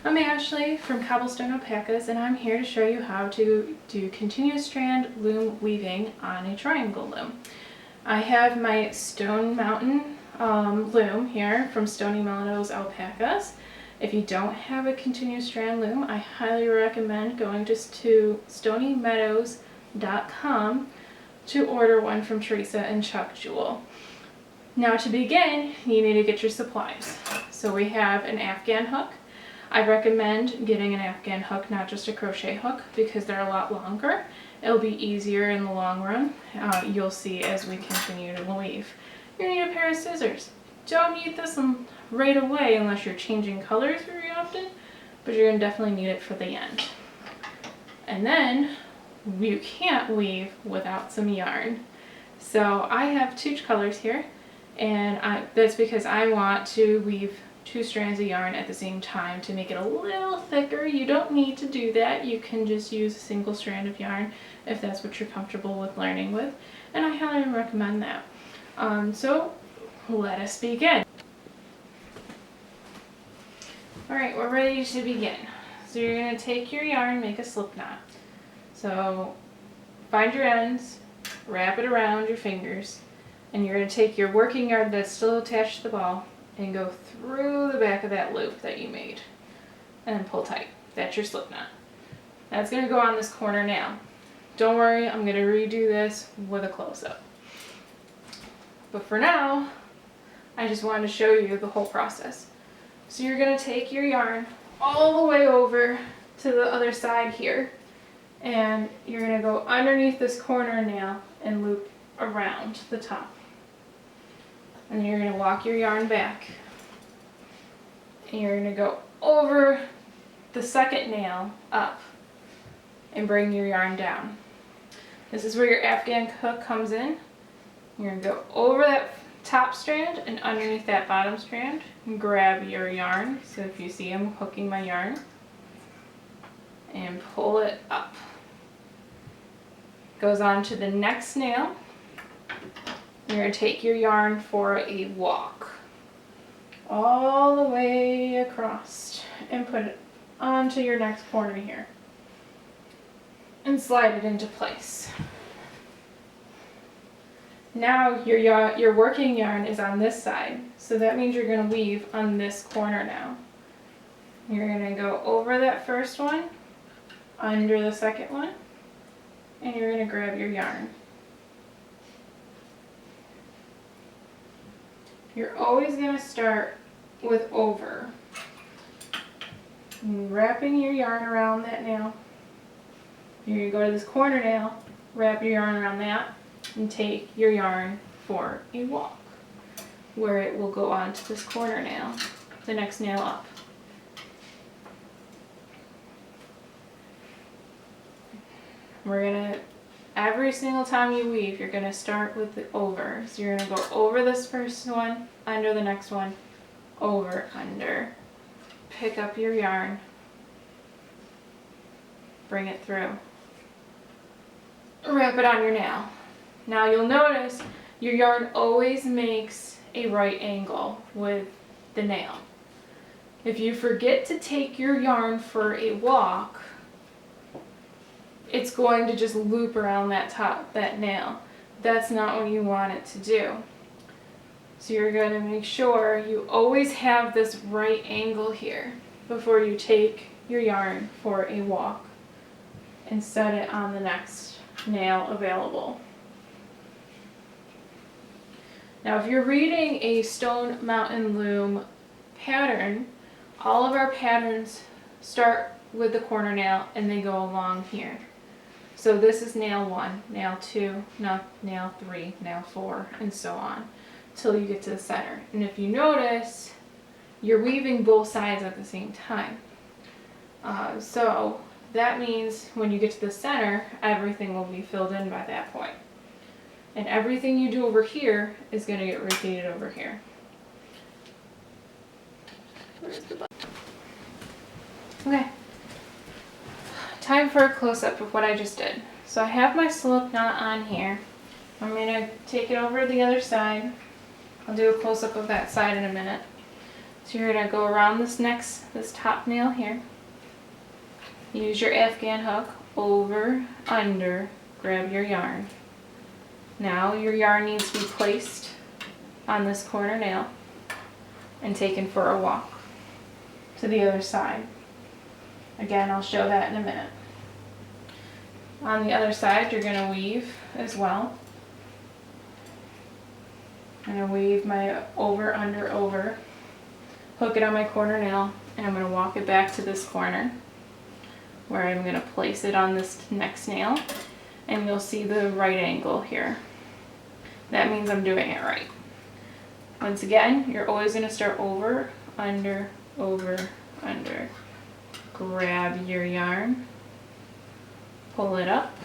I'm Ashley from Cobblestone Alpacas, and I'm here to show you how to do continuous strand loom weaving on a triangle loom. I have my Stone Mountain loom here from Stony Meadows Alpacas. If you don't have a continuous strand loom, I highly recommend going just to stonymeadows.com to order one from Teresa and Chuck Jewel. Now to begin, you need to get your supplies. So we have an Afghan hook. I recommend getting an Afghan hook, not just a crochet hook, because they're a lot longer. It'll be easier in the long run. You'll see as we continue to weave. You're going to need a pair of scissors. Don't need this one right away unless you're changing colors very often, but you're going to definitely need it for the end. And then you can't weave without some yarn. So I have two colors here, and that's because I want to weave two strands of yarn at the same time to make it a little thicker. You don't need to do that. You can just use a single strand of yarn if that's what you're comfortable with learning with, and I highly recommend that. So let us begin. Alright, we're ready to begin. So you're going to take your yarn, make a slip knot. So find your ends, wrap it around your fingers, and you're going to take your working yarn that's still attached to the ball and go through the back of that loop that you made and then pull tight. That's your slip knot. That's going to go on this corner now. Don't worry, I'm going to redo this with a close-up. But for now, I just wanted to show you the whole process. So you're going to take your yarn all the way over to the other side here, and you're going to go underneath this corner now and loop around the top. And then you're going to walk your yarn back, and you're going to go over the second nail up and bring your yarn down. This is where your Afghan hook comes in. You're going to go over that top strand and underneath that bottom strand and grab your yarn. So if you see I'm hooking my yarn, and pull it up. Goes on to the next nail. You're going to take your yarn for a walk all the way across and put it onto your next corner here and slide it into place. Now your working yarn is on this side, so that means you're going to weave on this corner now. You're going to go over that first one, under the second one, and you're going to grab your yarn. You're always going to start with over. And wrapping your yarn around that nail. You're going to go to this corner nail, wrap your yarn around that, and take your yarn for a walk, where it will go on to this corner nail, the next nail up. We're going to, every single time you weave, you're going to start with the over. So you're going to go over this first one, under the next one, over, under. Pick up your yarn, bring it through, wrap it on your nail. Now you'll notice your yarn always makes a right angle with the nail. If you forget to take your yarn for a walk, it's going to just loop around that nail. That's not what you want it to do. So you're going to make sure you always have this right angle here before you take your yarn for a walk and set it on the next nail available. Now if you're reading a Stone Mountain Loom pattern, all of our patterns start with the corner nail and they go along here. So this is nail 1, nail 2, nail 3, nail 4, and so on, till you get to the center. And if you notice, you're weaving both sides at the same time. So that means when you get to the center, everything will be filled in by that point. And everything you do over here is going to get repeated over here. Where's the button? Okay. Time for a close-up of what I just did. So I have my slip knot on here. I'm going to take it over to the other side. I'll do a close-up of that side in a minute. So you're gonna go around this top nail here. Use your Afghan hook, over, under, grab your yarn. Now your yarn needs to be placed on this corner nail and taken for a walk to the other side. Again, I'll show that in a minute. On the other side, you're gonna weave as well. I'm gonna weave my over, under, over, hook it on my corner nail, and I'm gonna walk it back to this corner where I'm gonna place it on this next nail, and you'll see the right angle here. That means I'm doing it right. Once again, you're always gonna start over, under, under. Grab your yarn, pull it up,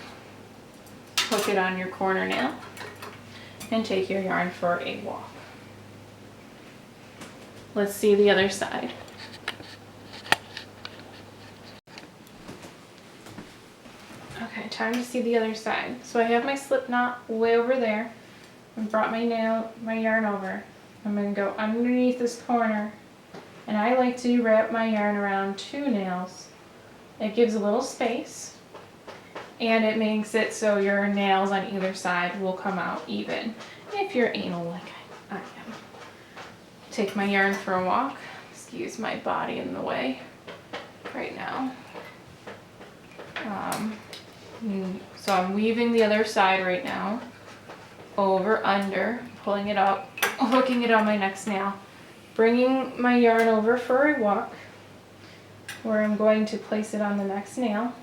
hook it on your corner nail, and take your yarn for a walk. Let's see the other side. Okay, time to see the other side. So I have my slip knot way over there and brought my yarn over. I'm going to go underneath this corner, and I like to wrap my yarn around 2 nails. It gives a little space, and it makes it so your nails on either side will come out even, if you're anal like I am. Take my yarn for a walk. Excuse my body in the way right now. So I'm weaving the other side right now. Over, under, pulling it up, hooking it on my next nail. Bringing my yarn over for a walk where I'm going to place it on the next nail.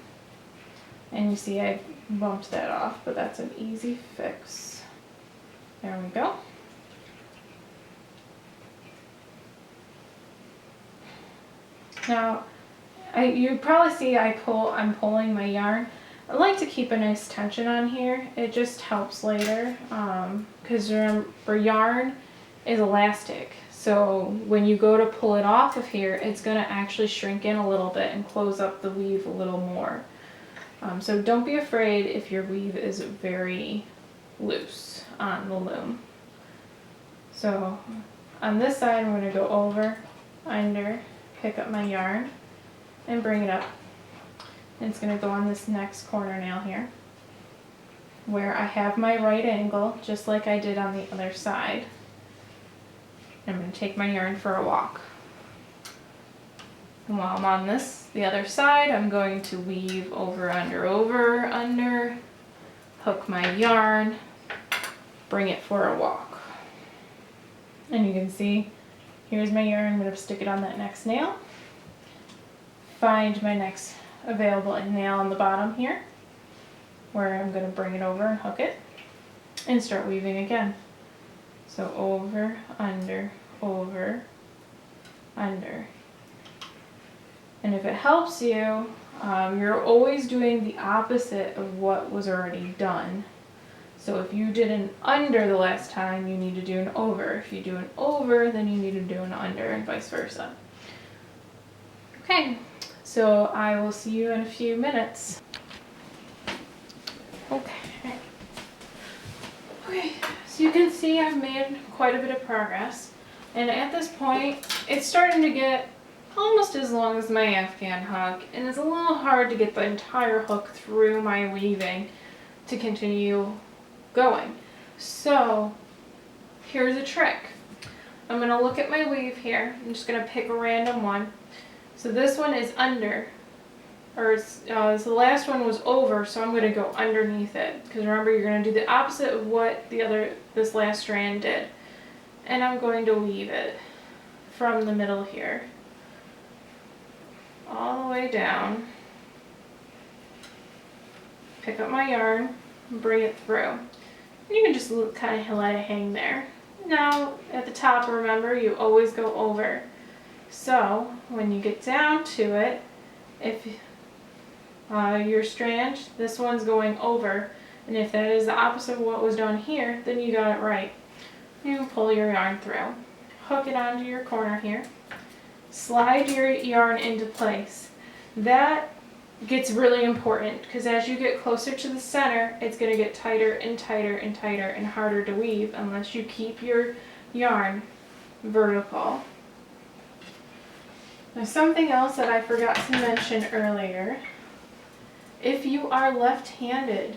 And you see I bumped that off, but that's an easy fix. There we go. Now, you probably see I'm pulling my yarn. I like to keep a nice tension on here. It just helps later, because remember, yarn is elastic. So when you go to pull it off of here, it's going to actually shrink in a little bit and close up the weave a little more. So don't be afraid if your weave is very loose on the loom. So on this side, I'm going to go over, under, pick up my yarn, and bring it up. And it's going to go on this next corner nail here, where I have my right angle, just like I did on the other side. I'm going to take my yarn for a walk. And while I'm on the other side, I'm going to weave over, under, hook my yarn, bring it for a walk. And you can see, here's my yarn. I'm going to stick it on that next nail. Find my next available nail on the bottom here, where I'm going to bring it over and hook it, and start weaving again. So over, under, under. And if it helps you, you're always doing the opposite of what was already done. So if you did an under the last time, you need to do an over. If you do an over, then you need to do an under, and vice versa. Okay, so I will see you in a few minutes. Okay, so you can see I've made quite a bit of progress. And at this point, it's starting to get almost as long as my Afghan hook, and it's a little hard to get the entire hook through my weaving to continue going. So here's a trick. I'm going to look at my weave here. I'm just going to pick a random one. So this one is under, so the last one was over, so I'm going to go underneath it, because remember, you're going to do the opposite of what this last strand did. And I'm going to weave it from the middle here all the way down, pick up my yarn, and bring it through. And you can just kind of let it hang there. Now at the top, remember, you always go over. So when you get down to it, if your strand, this one's going over, and if that is the opposite of what was done here, then you got it right. You pull your yarn through, hook it onto your corner here, slide your yarn into place. That gets really important, because as you get closer to the center, it's going to get tighter and tighter and tighter and harder to weave unless you keep your yarn vertical. Now, something else that I forgot to mention earlier, if you are left-handed,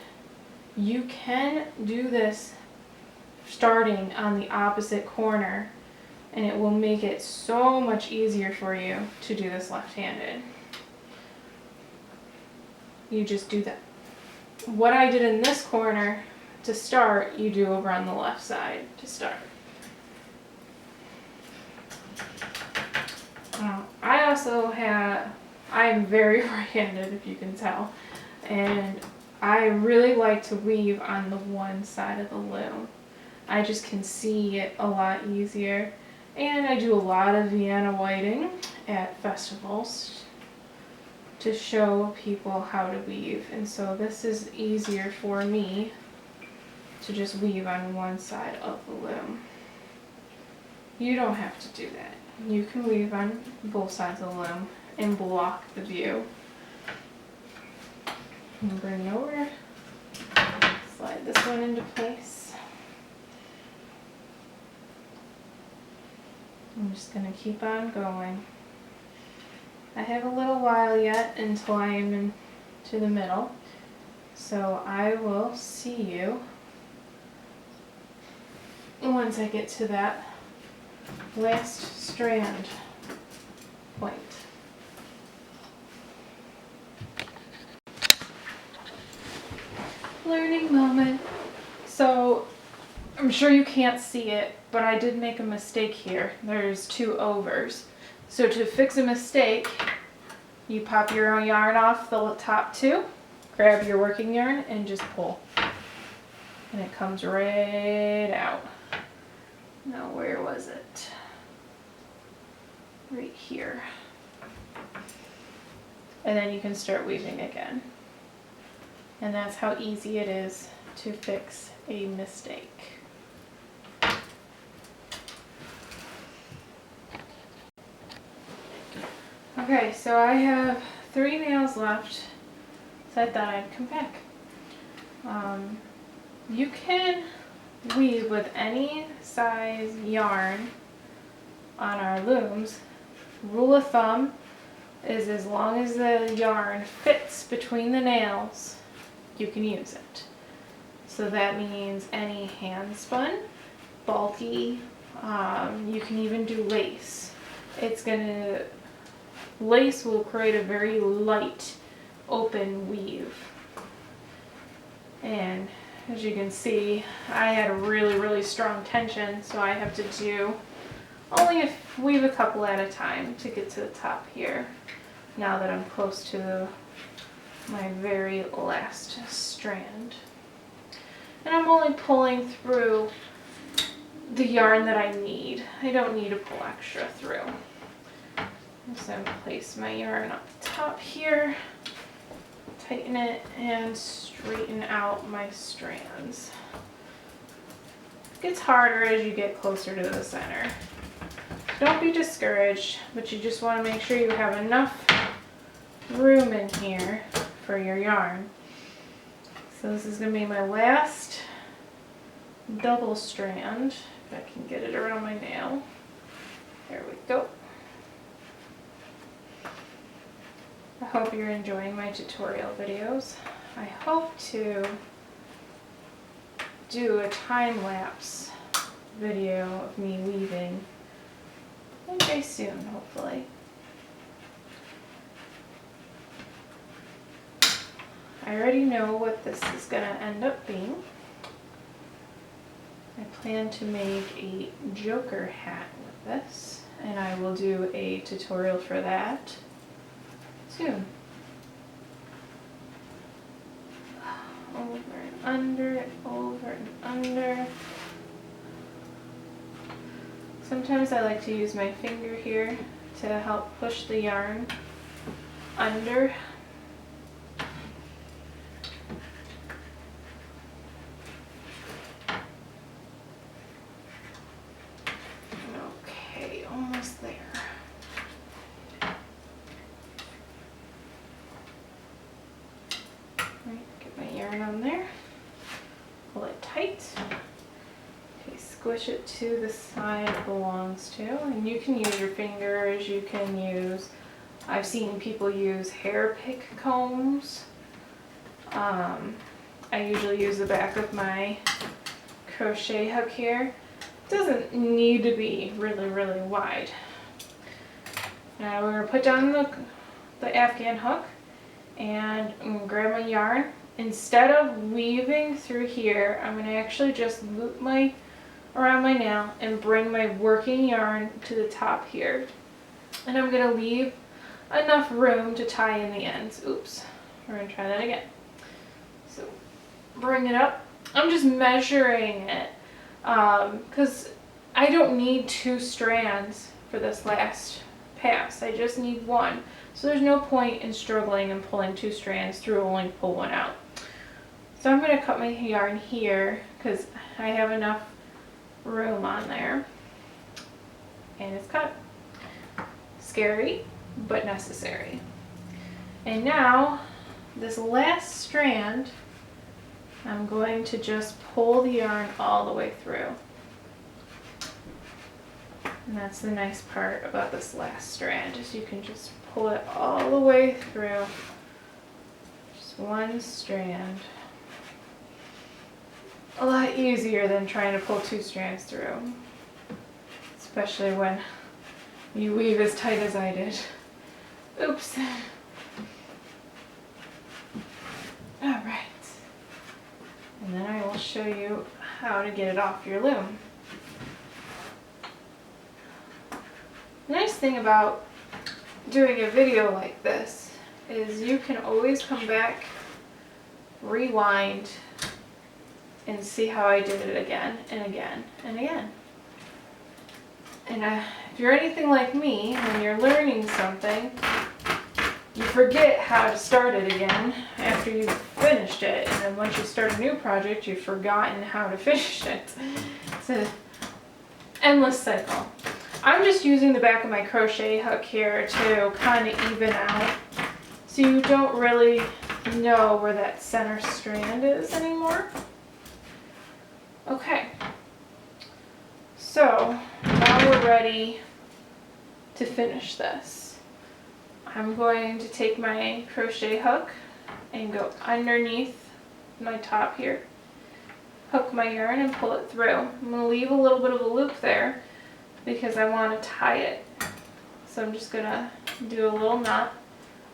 you can do this starting on the opposite corner, and it will make it so much easier for you to do this left-handed. You just do that. What I did in this corner to start, you do over on the left side to start. I'm very right-handed, if you can tell, and I really like to weave on the one side of the loom. I just can see it a lot easier, and I do a lot of Vienna whiting at festivals to show people how to weave, and so this is easier for me to just weave on one side of the loom. You don't have to do that. You can weave on both sides of the loom and block the view. And bring it over, slide this one into place. I'm just going to keep on going. I have a little while yet until I am into the middle, so I will see you once I get to that last strand point. Learning moment. So I'm sure you can't see it, but I did make a mistake here. There's 2 overs. So to fix a mistake, you pop your own yarn off the top 2, grab your working yarn, and just pull. And it comes right out. Now where was it? Right here. And then you can start weaving again. And that's how easy it is to fix a mistake. Okay, so I have 3 nails left, so I thought I'd come back. You can weave with any size yarn on our looms. Rule of thumb is as long as the yarn fits between the nails, you can use it. So that means any hand spun, bulky, you can even do lace. Lace will create a very light open weave. And as you can see, I had a really strong tension, so I have to weave a couple at a time to get to the top here, now that I'm close to my very last strand. And I'm only pulling through the yarn that I need. I don't need to pull extra through. So I'm going to place my yarn up the top here, tighten it, and straighten out my strands. It gets harder as you get closer to the center. Don't be discouraged, but you just want to make sure you have enough room in here for your yarn. So this is going to be my last double strand, if I can get it around my nail. There we go. I hope you're enjoying my tutorial videos. I hope to do a time-lapse video of me weaving one day soon, hopefully. I already know what this is going to end up being. I plan to make a Joker hat with this, and I will do a tutorial for that soon. Over and under, over and under. Sometimes I like to use my finger here to help push the yarn under. Okay, almost there. Right, get my yarn on there, pull it tight. Okay, squish it to the side it belongs to. And you can use your fingers, you can use, I've seen people use hair pick combs. I usually use the back of my crochet hook here. It doesn't need to be really, really wide. Now we're going to put down the Afghan hook, and I'm going to grab my yarn. Instead of weaving through here, I'm going to actually just loop around my nail and bring my working yarn to the top here. And I'm going to leave enough room to tie in the ends. Oops, we're going to try that again. So bring it up. I'm just measuring it because I don't need 2 strands for this last pass. I just need 1. So there's no point in struggling and pulling 2 strands through, only pull 1 out. So I'm going to cut my yarn here because I have enough room on there. And it's cut. Scary, but necessary. And now this last strand, I'm going to just pull the yarn all the way through. And that's the nice part about this last strand, is you can just pull it all the way through. Just 1 strand. A lot easier than trying to pull 2 strands through. Especially when you weave as tight as I did. Oops. Alright. And then I will show you how to get it off your loom. The nice thing about doing a video like this is you can always come back, rewind, and see how I did it again and again and again. And if you're anything like me, when you're learning something, you forget how to start it again after you've finished it. And then once you start a new project, you've forgotten how to finish it. It's an endless cycle. I'm just using the back of my crochet hook here to kind of even out, so you don't really know where that center strand is anymore. Okay, so now we're ready to finish this. I'm going to take my crochet hook and go underneath my top here, hook my yarn and pull it through. I'm going to leave a little bit of a loop there because I want to tie it. So I'm just going to do a little knot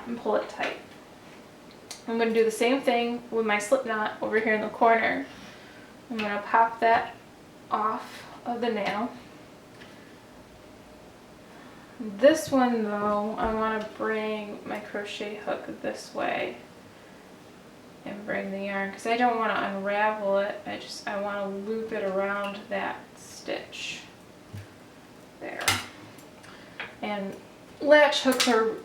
and pull it tight. I'm going to do the same thing with my slip knot over here in the corner. I'm going to pop that off of the nail. This one though, I want to bring my crochet hook this way and bring the yarn, because I don't want to unravel it. I want to loop it around that stitch there. And latch hooks are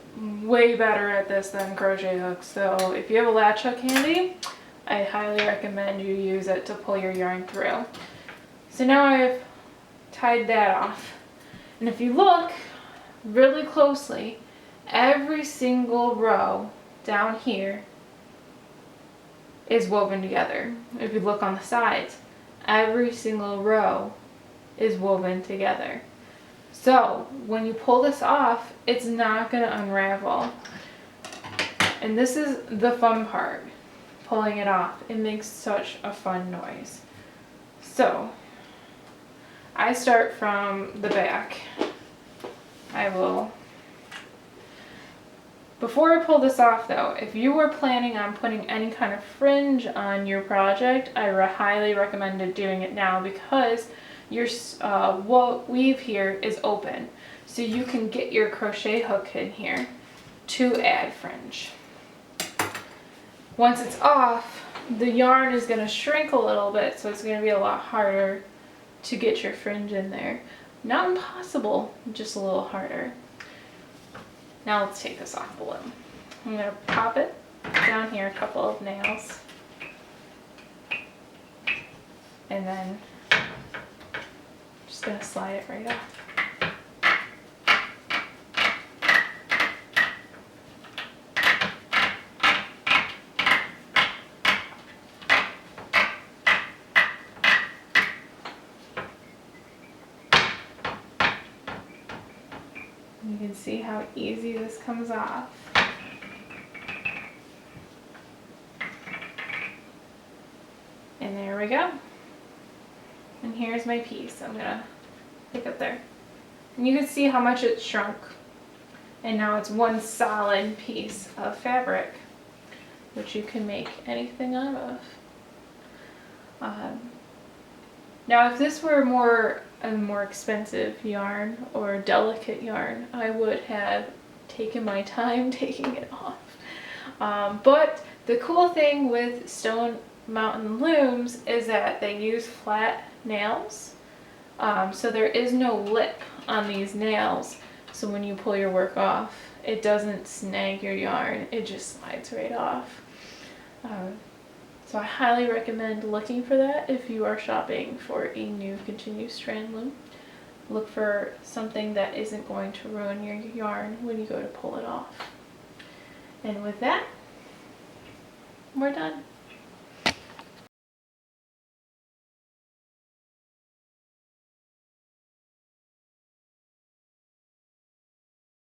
way better at this than crochet hooks, so if you have a latch hook handy, I highly recommend you use it to pull your yarn through. So now I've tied that off, and if you look really closely, every single row down here is woven together. If you look on the sides, every single row is woven together. So when you pull this off, it's not going to unravel. And this is the fun part, pulling it off. It makes such a fun noise. So I start from the back. Before I pull this off though, if you were planning on putting any kind of fringe on your project, I highly recommend doing it now, because your weave here is open. So you can get your crochet hook in here to add fringe. Once it's off, the yarn is going to shrink a little bit, so it's going to be a lot harder to get your fringe in there. Not impossible, just a little harder. Now let's take this off the loom. I'm going to pop it down here, a couple of nails, and then just going to slide it right off. You can see how easy this comes off. And there we go. And here's my piece. I'm gonna pick up there. And you can see how much it shrunk. And now it's one solid piece of fabric, which you can make anything out of. Now if this were a more expensive yarn or delicate yarn, I would have taken my time taking it off. But the cool thing with Stone Mountain Looms is that they use flat nails. So there is no lip on these nails. So when you pull your work off, it doesn't snag your yarn. It just slides right off. So I highly recommend looking for that if you are shopping for a new continuous strand loom. Look for something that isn't going to ruin your yarn when you go to pull it off. And with that, we're done.